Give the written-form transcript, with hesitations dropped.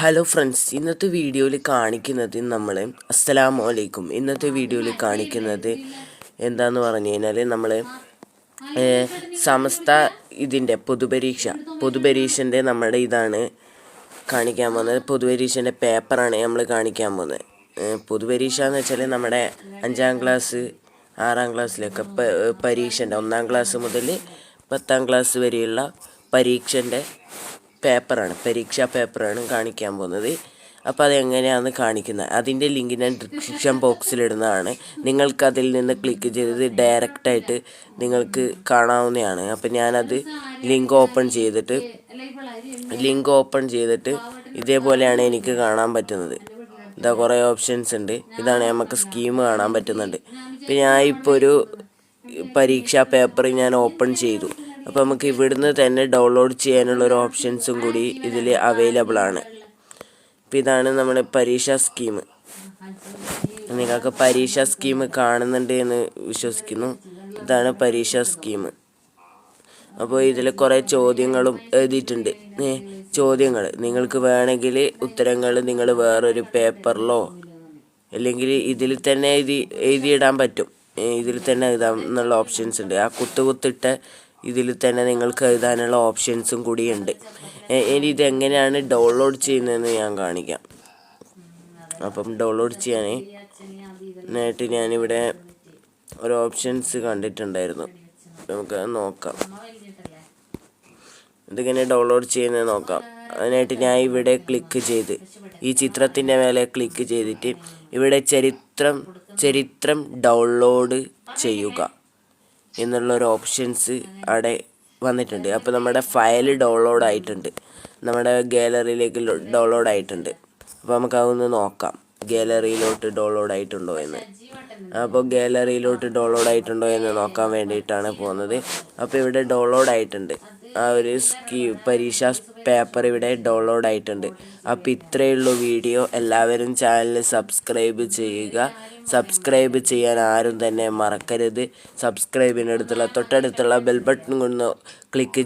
Hello friends, ഇന്നത്തെ വീഡിയോയിൽ കാണിക്കുന്നത് നമ്മൾ അസ്സലാമു അലൈക്കും. ഇന്നത്തെ വീഡിയോയിൽ കാണിക്കുന്നത് എന്താന്ന് പറഞ്ഞു കഴിഞ്ഞാൽ നമ്മൾ സമസ്ത ഇതിൻ്റെ പൊതുപരീക്ഷൻ്റെ നമ്മുടെ ഇതാണ് കാണിക്കാൻ പോകുന്നത്. പൊതുപരീക്ഷൻ്റെ പേപ്പറാണ് നമ്മൾ കാണിക്കാൻ പോകുന്നത്. പൊതുപരീക്ഷ എന്ന് വെച്ചാൽ നമ്മുടെ 5ാം ക്ലാസ് 6ാം ക്ലാസ്സിലൊക്കെ പരീക്ഷൻ്റെ 1ാം ക്ലാസ് മുതൽ 10ാം ക്ലാസ് വരെയുള്ള പരീക്ഷാ പേപ്പറാണ് കാണിക്കാൻ പോകുന്നത്. അപ്പോൾ അതെങ്ങനെയാണ് കാണിക്കുന്നത്, അതിൻ്റെ ലിങ്ക് ഞാൻ ഡിസ്ക്രിപ്ഷൻ ബോക്സിലിടുന്നതാണ്. നിങ്ങൾക്കതിൽ നിന്ന് ക്ലിക്ക് ചെയ്ത് ഡയറക്റ്റായിട്ട് നിങ്ങൾക്ക് കാണാവുന്നതാണ്. അപ്പോൾ ഞാനത് ലിങ്ക് ഓപ്പൺ ചെയ്തിട്ട് ഇതേപോലെയാണ് എനിക്ക് കാണാൻ പറ്റുന്നത്. ഇതാ കുറേ ഓപ്ഷൻസ് ഉണ്ട്. ഇതാണ് നമുക്ക് സ്കീം കാണാൻ പറ്റുന്നുണ്ട്. ഇപ്പോൾ ഞാൻ ഇപ്പോൾ ഒരു പരീക്ഷാ പേപ്പർ ഞാൻ ഓപ്പൺ ചെയ്തു. അപ്പോൾ നമുക്ക് ഇവിടുന്ന് തന്നെ ഡൗൺലോഡ് ചെയ്യാനുള്ളൊരു ഓപ്ഷൻസും കൂടി ഇതിൽ അവൈലബിൾ ആണ്. അപ്പോൾ ഇതാണ് നമ്മുടെ പരീക്ഷാ സ്കീം. നിങ്ങൾക്ക് പരീക്ഷാ സ്കീം കാണുന്നുണ്ട് എന്ന് വിശ്വസിക്കുന്നു. ഇതാണ് പരീക്ഷാ സ്കീം. അപ്പോൾ ഇതിൽ കുറേ ചോദ്യങ്ങളും എഴുതിയിട്ടുണ്ട്. ചോദ്യങ്ങൾ നിങ്ങൾക്ക് വേണമെങ്കിൽ ഉത്തരങ്ങൾ നിങ്ങൾ വേറൊരു പേപ്പറിലോ അല്ലെങ്കിൽ ഇതിൽ തന്നെ എഴുതിയിടാൻ പറ്റും. ഇതിൽ തന്നെ എഴുതാം എന്നുള്ള ഓപ്ഷൻസ് ഉണ്ട്. ആ കുത്തിട്ട ഇതിൽ തന്നെ നിങ്ങൾക്ക് എഴുതാനുള്ള ഓപ്ഷൻസും കൂടിയുണ്ട്. ഇനി ഇതെങ്ങനെയാണ് ഡൗൺലോഡ് ചെയ്യുന്നതെന്ന് ഞാൻ കാണിക്കാം. അപ്പം ഡൗൺലോഡ് ചെയ്യാനായിട്ട് ഞാനിവിടെ ഒരു ഓപ്ഷൻസ് കണ്ടിട്ടുണ്ടായിരുന്നു. നമുക്ക് നോക്കാം ഇതിങ്ങനെ ഡൗൺലോഡ് ചെയ്യുന്നത് നോക്കാം. അതിനായിട്ട് ഞാൻ ഇവിടെ ക്ലിക്ക് ചെയ്ത് ഈ ചിത്രത്തിൻ്റെ മേലെ ക്ലിക്ക് ചെയ്തിട്ട് ഇവിടെ ചരിത്രം ഡൗൺലോഡ് ചെയ്യുക എന്നുള്ളൊരു ഓപ്ഷൻസ് അവിടെ വന്നിട്ടുണ്ട്. അപ്പോൾ നമ്മുടെ ഫയൽ ഡൗൺലോഡ് ആയിട്ടുണ്ട്, നമ്മുടെ ഗാലറിയിലേക്ക് ഡൗൺലോഡ് ആയിട്ടുണ്ട്. അപ്പോൾ നമുക്ക് അതൊന്ന് നോക്കാം ഗാലറിയിലോട്ട് ഡൗൺലോഡ് ആയിട്ടുണ്ടോ എന്ന്. അപ്പോൾ ഗാലറിയിലോട്ട് ഡൗൺലോഡ് ആയിട്ടുണ്ടോ എന്ന് നോക്കാൻ വേണ്ടിയിട്ടാണ് പോകുന്നത്. അപ്പോൾ ഇവിടെ ഡൗൺലോഡ് ആയിട്ടുണ്ട്. ആ ഒരു പരീക്ഷാ പേപ്പർ ഇവിടെ ഡൗൺലോഡ് ആയിട്ടുണ്ട്. അപ്പോൾ ഇത്രയേ ഉള്ളൂ വീഡിയോ. എല്ലാവരും ചാനൽ സബ്സ്ക്രൈബ് ചെയ്യുക. സബ്സ്ക്രൈബ് ചെയ്യാൻ ആരും തന്നെ മറക്കരുത്. സബ്സ്ക്രൈബിനടുത്തുള്ള തൊട്ടടുത്തുള്ള ബെൽ ബട്ടൺ കൊണ്ട് ക്ലിക്ക്